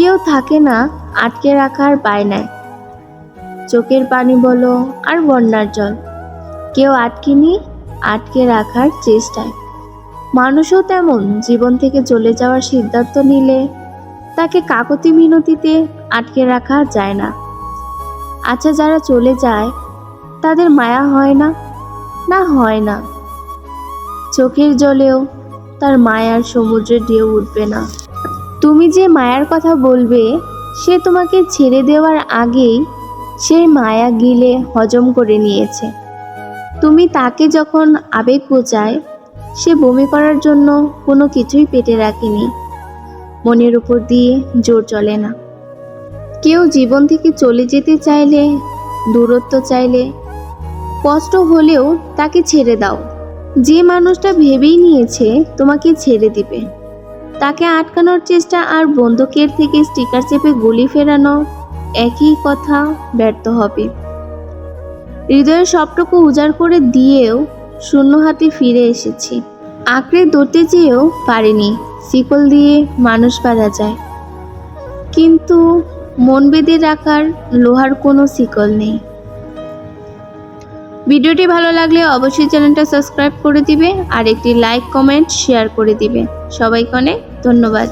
কেউ থাকে না আটকে রাখার বায়নায়, চোখের পানি বলো আর বন্যার জল, কেউ আটকে রাখার চেষ্টায়। মানুষও তেমন, জীবন থেকে চলে যাওয়ার সিদ্ধান্ত নিলে তাকে কাকতি মিনতিতে আটকে রাখা যায় না। আচ্ছা, যারা চলে যায় তাদের মায়া হয় না? না, হয় না। চোখের জলেও তার মায়ার সমুদ্রে ঢেউ উঠবে না। তুমি যে মায়ার কথা বলবে, সে তোমাকে ছেড়ে দেওয়ার আগেই সেই মায়া গিলে হজম করে নিয়েছে। তুমি তাকে যখন আবেগ বোঝায়, সে বমি করার জন্য কোনো কিছুই পেটে রাখেনি। মনের উপর দিয়ে জোর চলে না। কেউ জীবন থেকে চলে যেতে চাইলে, দূরত্ব চাইলে, কষ্ট হলেও তাকে ছেড়ে দাও। যে মানুষটা ভেবেই নিয়েছে তোমাকে ছেড়ে দিবে, তাকে আটকানোর চেষ্টা আর বন্দুকের থেকে স্টিকার চেপে গুলি ফেরানো একই কথা, ব্যর্থ হবে। হৃদয়ের সবটুকু উজাড় করে দিয়েও শূন্য হাতে ফিরে এসেছি। আঁকড়ে ধরতে চেয়েও পারিনি। শিকল দিয়ে মানুষ বাঁধা যায়, কিন্তু মন বেঁধে রাখার লোহার কোনো শিকল নেই। ভিডিওটি ভালো লাগলে অবশ্যই চ্যানেলটা সাবস্ক্রাইব করে দিবে আর একটি লাইক, কমেন্ট, শেয়ার করে দিবে। সবাইকে অনেক ধন্যবাদ।